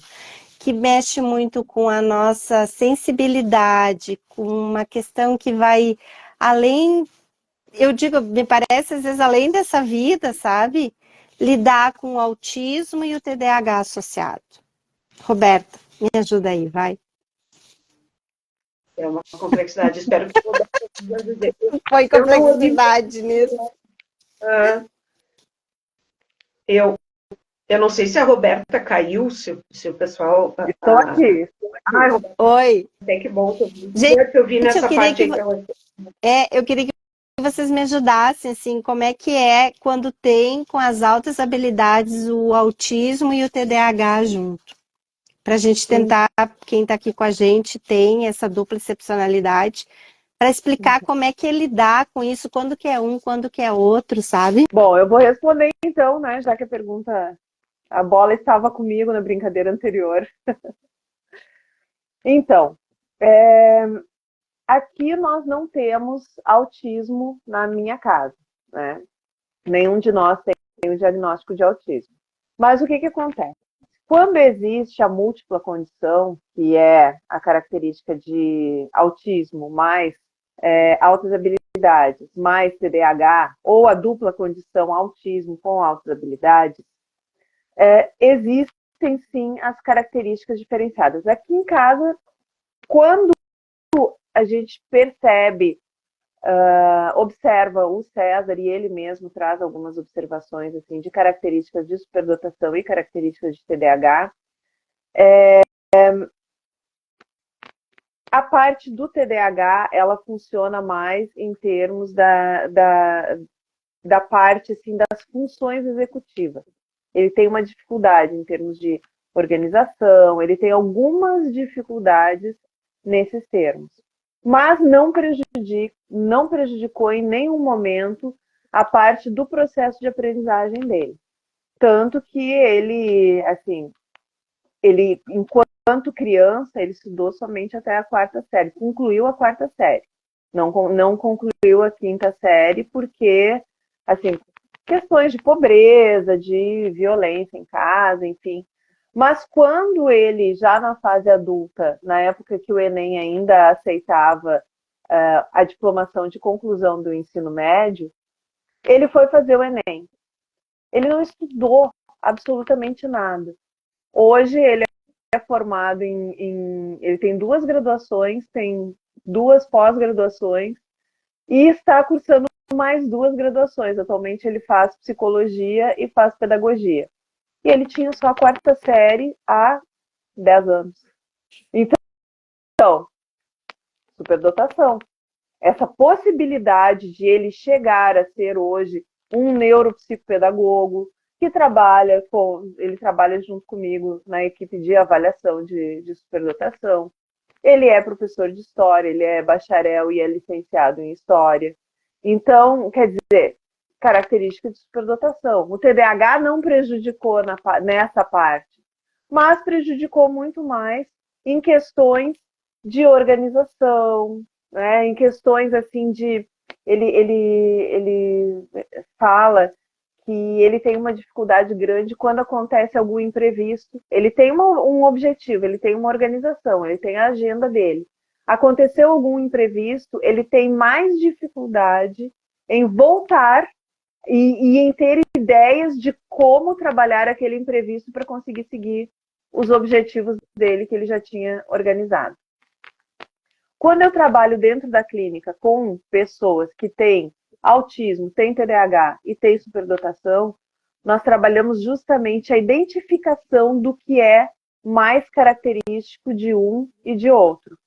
que mexe muito com a nossa sensibilidade, com uma questão que vai além, eu digo, me parece às vezes além dessa vida, sabe? lidar com o autismo e o TDAH associado? Roberta, me ajuda aí, vai. É uma complexidade, espero que eu possa dizer. Foi Eu não ouvi. complexidade nisso. Eu não sei se a Roberta caiu, se o pessoal. Estou aqui. Ai, Roberta, Oi. até que bom que Gente, eu vi nessa eu queria parte que, aí pra você. eu queria que vocês me ajudassem, assim, como é que é quando tem com as altas habilidades o autismo e o TDAH junto. Para a gente tentar, quem está aqui com a gente tem essa dupla excepcionalidade, para explicar como é que é lidar com isso, quando que é um, quando que é outro, sabe? Bom, eu vou responder então, né? Já que a bola estava comigo na brincadeira anterior. Então, aqui nós não temos autismo na minha casa, né? Nenhum de nós tem o diagnóstico de autismo. Mas o que acontece? Quando existe a múltipla condição, que é a característica de autismo mais altas habilidades, mais TDAH, ou a dupla condição autismo com altas habilidades, existem sim as características diferenciadas. Aqui em casa, quando a gente percebe, observa o César e ele mesmo traz algumas observações assim, de características de superdotação e características de TDAH, a parte do TDAH, ela funciona mais em termos da parte assim, das funções executivas. Ele tem uma dificuldade em termos de organização, ele tem algumas dificuldades nesses termos. Mas não prejudicou em nenhum momento a parte do processo de aprendizagem dele. Tanto que ele, assim, enquanto criança, ele estudou somente até a 4ª série, concluiu a 4ª série. Não concluiu a 5ª série porque, assim, questões de pobreza, de violência em casa, enfim. Mas quando ele, já na fase adulta, na época que o Enem ainda aceitava a diplomação de conclusão do ensino médio, ele foi fazer o Enem. Ele não estudou absolutamente nada. Hoje ele é formado ele tem 2 graduações, tem 2 pós-graduações e está cursando mais 2 graduações. Atualmente ele faz psicologia e faz pedagogia. E ele tinha só a 4ª série há 10 anos. Então, superdotação. Essa possibilidade de ele chegar a ser hoje um neuropsicopedagogo que ele trabalha junto comigo na equipe de avaliação de superdotação. Ele é professor de história, ele é bacharel e é licenciado em história. Então, quer dizer, característica de superdotação. O TDAH não prejudicou nessa parte, mas prejudicou muito mais em questões de organização, né? Em questões assim de... Ele fala que ele tem uma dificuldade grande quando acontece algum imprevisto. Ele tem um objetivo, ele tem uma organização, ele tem a agenda dele. Aconteceu algum imprevisto, ele tem mais dificuldade em voltar e em ter ideias de como trabalhar aquele imprevisto para conseguir seguir os objetivos dele que ele já tinha organizado. Quando eu trabalho dentro da clínica com pessoas que têm autismo, têm TDAH e têm superdotação, nós trabalhamos justamente a identificação do que é mais característico de um e de outro.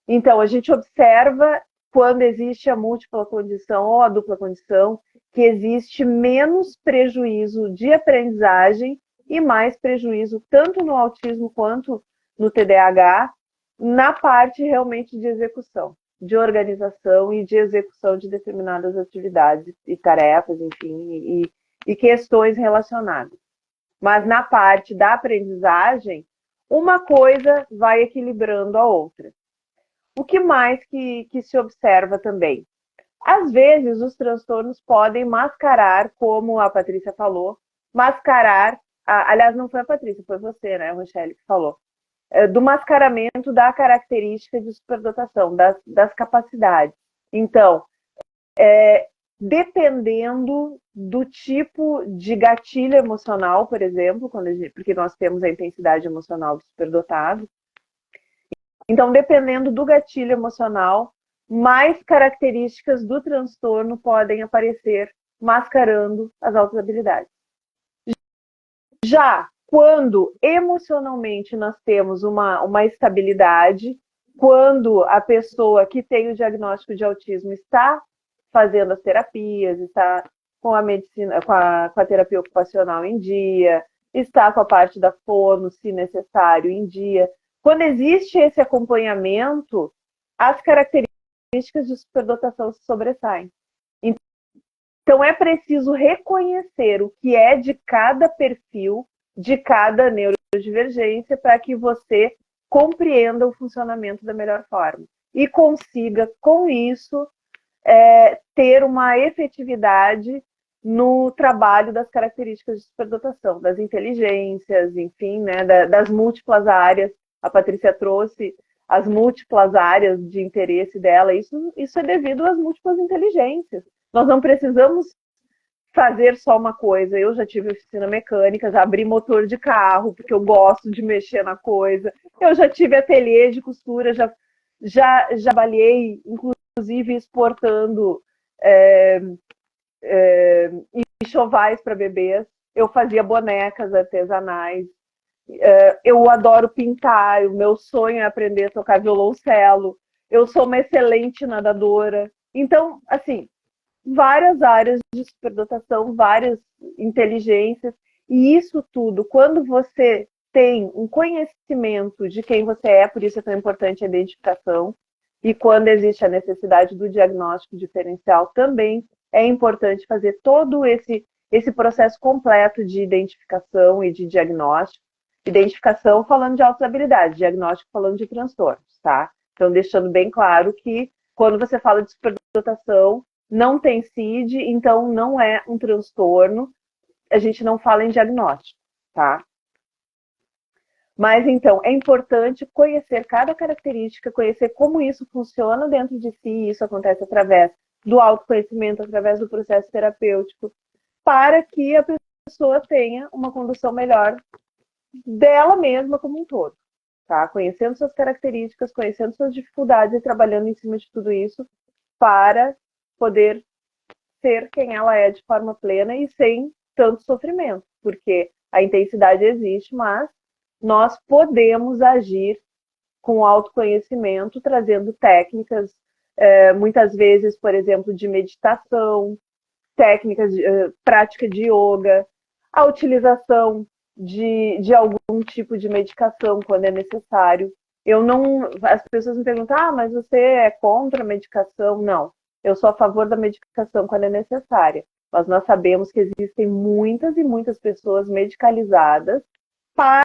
Então, a gente observa, quando existe a múltipla condição ou a dupla condição, que existe menos prejuízo de aprendizagem e mais prejuízo tanto no autismo quanto no TDAH, na parte realmente de execução, de organização e de execução de determinadas atividades e tarefas, enfim, e questões relacionadas. Mas na parte da aprendizagem, uma coisa vai equilibrando a outra. O que mais que se observa também? Às vezes, os transtornos podem mascarar, como a Patrícia falou, aliás, não foi a Patrícia, foi você, né, Rochelle, que falou, do mascaramento da característica de superdotação, das capacidades. Então, dependendo do tipo de gatilho emocional, por exemplo, porque nós temos a intensidade emocional do superdotado. Então, dependendo do gatilho emocional, mais características do transtorno podem aparecer, mascarando as altas habilidades. Já quando emocionalmente nós temos uma estabilidade, quando a pessoa que tem o diagnóstico de autismo está fazendo as terapias, está com a medicina, com a terapia ocupacional em dia, está com a parte da fono, se necessário, em dia. Quando existe esse acompanhamento, as características de superdotação se sobressaem. Então é preciso reconhecer o que é de cada perfil, de cada neurodivergência, para que você compreenda o funcionamento da melhor forma e consiga, com isso, ter uma efetividade no trabalho das características de superdotação, das inteligências, enfim, né, das múltiplas áreas. A Patrícia trouxe as múltiplas áreas de interesse dela. Isso é devido às múltiplas inteligências. Nós não precisamos fazer só uma coisa. Eu já tive oficina mecânica, já abri motor de carro, porque eu gosto de mexer na coisa. Eu já tive ateliê de costura, já trabalhei, inclusive, exportando enxovais para bebês. Eu fazia bonecas artesanais. Eu adoro pintar. O meu sonho é aprender a tocar violoncelo. Eu sou uma excelente nadadora. Então, assim, várias áreas de superdotação, várias inteligências, e isso tudo, quando você tem um conhecimento de quem você é, por isso é tão importante a identificação, e quando existe a necessidade do diagnóstico diferencial, também é importante fazer todo esse processo completo de identificação e de diagnóstico. Identificação falando de altas habilidades, diagnóstico falando de transtornos, tá? Então, deixando bem claro que quando você fala de superdotação, não tem CID, então não é um transtorno, a gente não fala em diagnóstico, tá? Mas, então, é importante conhecer cada característica, conhecer como isso funciona dentro de si, isso acontece através do autoconhecimento, através do processo terapêutico, para que a pessoa tenha uma condução melhor dela mesma como um todo, tá? Conhecendo suas características, conhecendo suas dificuldades e trabalhando em cima de tudo isso para poder ser quem ela é de forma plena e sem tanto sofrimento, porque a intensidade existe, mas nós podemos agir com autoconhecimento, trazendo técnicas, muitas vezes, por exemplo, de meditação, técnicas de prática de yoga, a utilização de algum tipo de medicação quando é necessário. As pessoas me perguntam, mas você é contra a medicação? Não. Eu sou a favor da medicação quando é necessária, mas nós sabemos que existem muitas e muitas pessoas medicalizadas para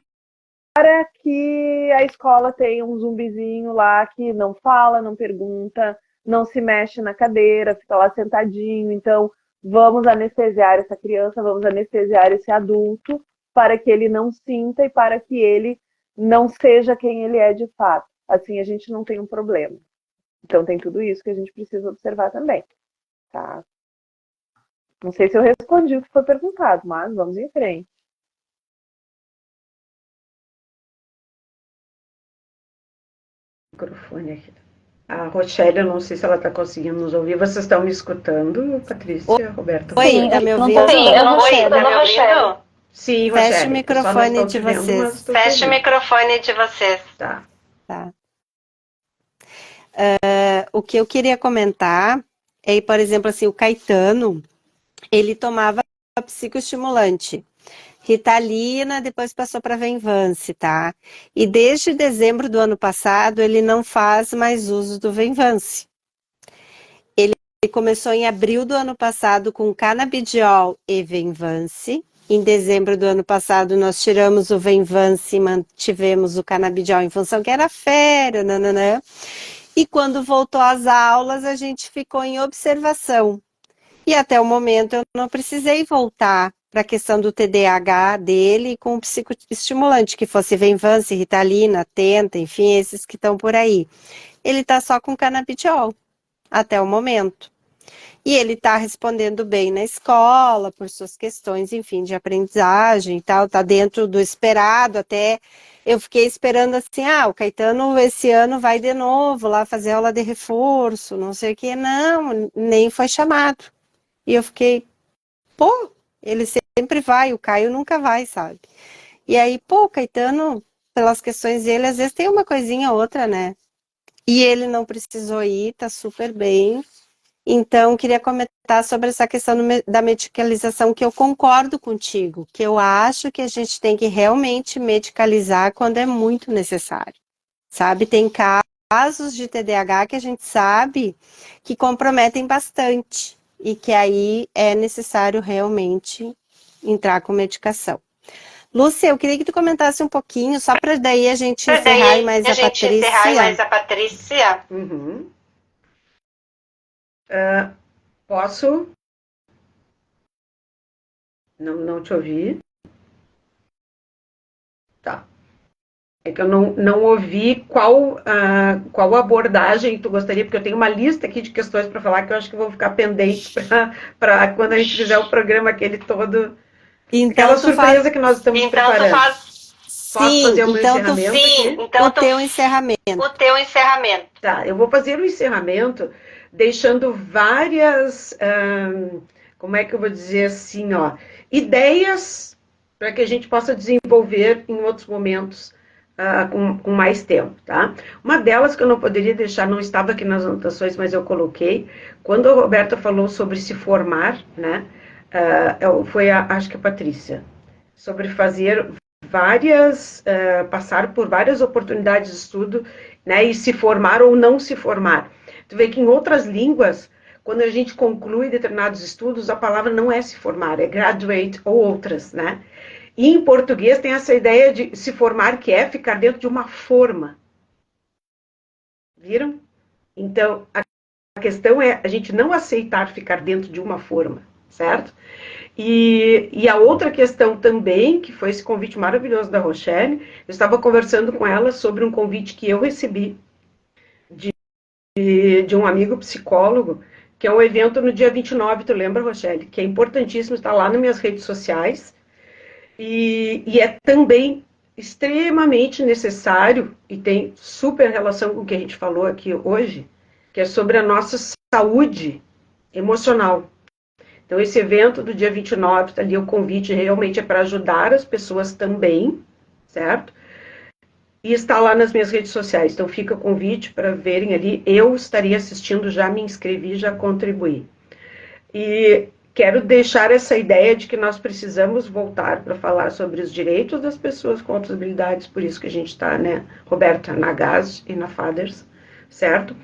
que a escola tenha um zumbizinho lá que não fala, não pergunta, não se mexe na cadeira, fica lá sentadinho. Então, vamos anestesiar essa criança, vamos anestesiar esse adulto para que ele não sinta e para que ele não seja quem ele é de fato. Assim a gente não tem um problema. Então tem tudo isso que a gente precisa observar também, tá? Não sei se eu respondi o que foi perguntado, mas vamos em frente. Microfone aqui. A Rochelle, eu não sei se ela está conseguindo nos ouvir. Vocês estão me escutando, Patrícia, Roberta? Oi, tá me ouvindo? Sim, eu não estou me ouvindo. Sim, Rochelle. Feche o microfone de vocês. Feche o microfone de vocês. Tá. O que eu queria comentar é, por exemplo, assim, o Caetano, ele tomava psicoestimulante, Ritalina, depois passou para Venvance, tá? E desde dezembro do ano passado, ele não faz mais uso do Venvance. Ele começou em abril do ano passado com canabidiol e Venvance. Em dezembro do ano passado, nós tiramos o Venvance e mantivemos o canabidiol em função que era férias, nananã. E quando voltou às aulas, a gente ficou em observação. E até o momento eu não precisei voltar para a questão do TDAH dele com o psicoestimulante, que fosse Venvance, Ritalina, Tenta, enfim, esses que estão por aí. Ele está só com canabidiol, até o momento. E ele está respondendo bem na escola, por suas questões, enfim, de aprendizagem e tal, está dentro do esperado. Até eu fiquei esperando assim, o Caetano esse ano vai de novo lá fazer aula de reforço, não sei o que. Não, nem foi chamado. E eu fiquei, pô, ele sempre vai, o Caio nunca vai, sabe? E aí, pô, o Caetano, pelas questões dele, às vezes tem uma coisinha ou outra, né? E ele não precisou ir, tá super bem. Então, queria comentar sobre essa questão da medicalização, que eu concordo contigo, que eu acho que a gente tem que realmente medicalizar quando é muito necessário, sabe? Tem casos de TDAH que a gente sabe que comprometem bastante e que aí é necessário realmente entrar com medicação. Lúcia, eu queria que tu comentasse um pouquinho, só para daí a gente encerrar e mais a Patrícia. Uhum. Posso? Não te ouvi. Tá. É que eu não ouvi qual abordagem tu gostaria, porque eu tenho uma lista aqui de questões para falar que eu acho que vão ficar pendentes para quando a gente fizer o programa aquele todo. Então, aquela surpresa que nós estamos preparando. Posso fazer o meu encerramento aqui? O teu encerramento. Tá, eu vou fazer o encerramento deixando várias, como é que eu vou dizer assim, ideias para que a gente possa desenvolver em outros momentos com mais tempo, tá? Uma delas que eu não poderia deixar, não estava aqui nas anotações, mas eu coloquei, quando a Roberta falou sobre se formar, né, foi acho que a Patrícia, sobre fazer passar por várias oportunidades de estudo, né, e se formar ou não se formar. Tu vê que em outras línguas, quando a gente conclui determinados estudos, a palavra não é se formar, é graduate ou outras, né? E em português tem essa ideia de se formar, que é ficar dentro de uma forma. Viram? Então, a questão é a gente não aceitar ficar dentro de uma forma, certo? E a outra questão também, que foi esse convite maravilhoso da Rochelle, eu estava conversando com ela sobre um convite que eu recebi de um amigo psicólogo, que é um evento no dia 29, tu lembra, Rochelle? Que é importantíssimo, está lá nas minhas redes sociais, e é também extremamente necessário, e tem super relação com o que a gente falou aqui hoje, que é sobre a nossa saúde emocional. Então, esse evento do dia 29, ali o convite realmente é para ajudar as pessoas também, certo? E está lá nas minhas redes sociais. Então, fica o convite para verem ali. Eu estaria assistindo, já me inscrevi, já contribuí. E quero deixar essa ideia de que nós precisamos voltar para falar sobre os direitos das pessoas com outras habilidades, por isso que a gente está, né, Roberta, na GAS e na FADERS, certo?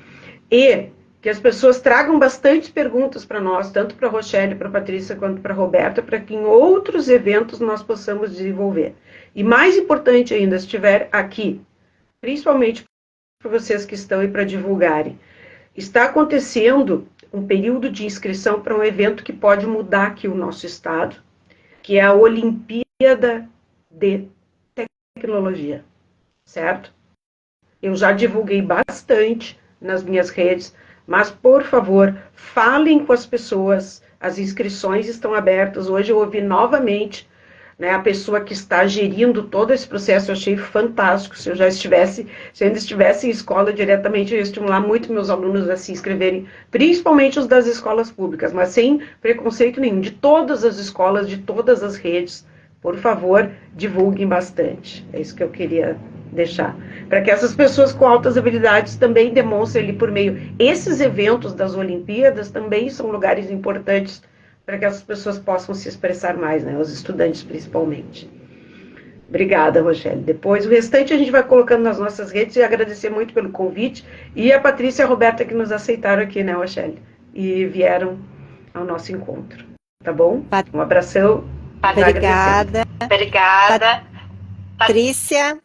E que as pessoas tragam bastante perguntas para nós, tanto para a Rochelle, para a Patrícia, quanto para a Roberta, para que em outros eventos nós possamos desenvolver. E mais importante ainda, se estiver aqui, principalmente para vocês que estão aí para divulgarem, está acontecendo um período de inscrição para um evento que pode mudar aqui o nosso estado, que é a Olimpíada de Tecnologia, certo? Eu já divulguei bastante nas minhas redes, mas, por favor, falem com as pessoas, as inscrições estão abertas. Hoje eu ouvi novamente, né, a pessoa que está gerindo todo esse processo, eu achei fantástico. Se eu ainda estivesse em escola diretamente, eu ia estimular muito meus alunos a se inscreverem, principalmente os das escolas públicas, mas sem preconceito nenhum, de todas as escolas, de todas as redes. Por favor, divulguem bastante. É isso que eu queria deixar. Para que essas pessoas com altas habilidades também demonstrem ali por meio. Esses eventos das Olimpíadas também são lugares importantes para que essas pessoas possam se expressar mais, né? Os estudantes principalmente. Obrigada, Rochelle. Depois, o restante a gente vai colocando nas nossas redes e agradecer muito pelo convite. E a Patrícia e a Roberta que nos aceitaram aqui, né, Rochelle? E vieram ao nosso encontro. Tá bom? Um abração. Obrigada. Patrícia.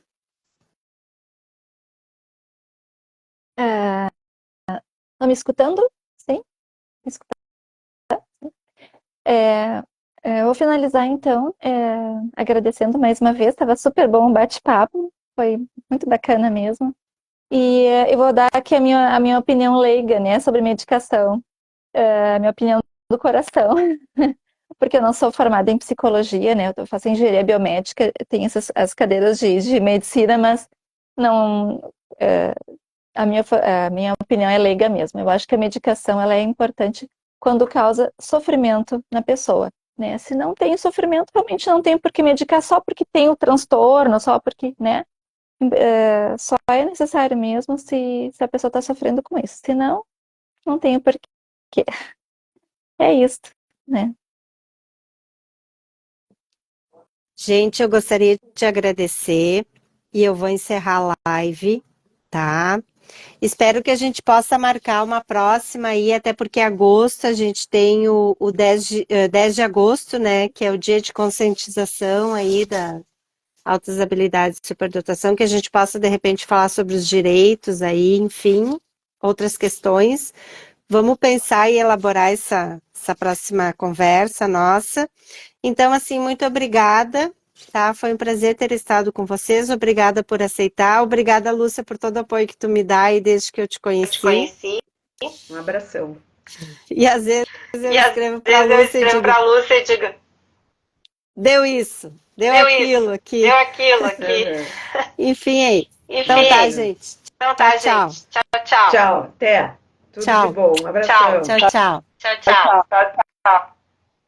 Estão me escutando? Sim? Me escutando? Eu vou finalizar, então, agradecendo mais uma vez. Estava super bom o bate-papo. Foi muito bacana mesmo. E eu vou dar aqui a minha opinião leiga, né, sobre medicação. a minha opinião do coração, porque eu não sou formada em psicologia, né? Eu faço engenharia biomédica, tenho as cadeiras de medicina, mas não, a minha opinião é leiga mesmo. Eu acho que a medicação ela é importante quando causa sofrimento na pessoa, né? Se não tem sofrimento, realmente não tem por que medicar só porque tem o transtorno, só porque, né? Só é necessário mesmo se a pessoa está sofrendo com isso. Se não, não tem o porquê. É isso, né? Gente, eu gostaria de te agradecer e eu vou encerrar a live, tá? Espero que a gente possa marcar uma próxima aí, até porque agosto a gente tem o 10 de agosto, né? Que é o dia de conscientização aí da altas habilidades de superdotação, que a gente possa, de repente, falar sobre os direitos aí, enfim, outras questões. Vamos pensar e elaborar essa próxima conversa nossa. Então, assim, muito obrigada, tá? Foi um prazer ter estado com vocês, obrigada por aceitar, obrigada, Lúcia, por todo o apoio que tu me dá aí desde que eu te conheci. Um abração. E às vezes eu escrevo para a Lúcia e digo, deu isso, deu aquilo aqui. Enfim, aí. Então tá, gente. Tchau. Tchau, até. Tudo Tchau. de bom. Um abração. Tchau. Tchau, tchau.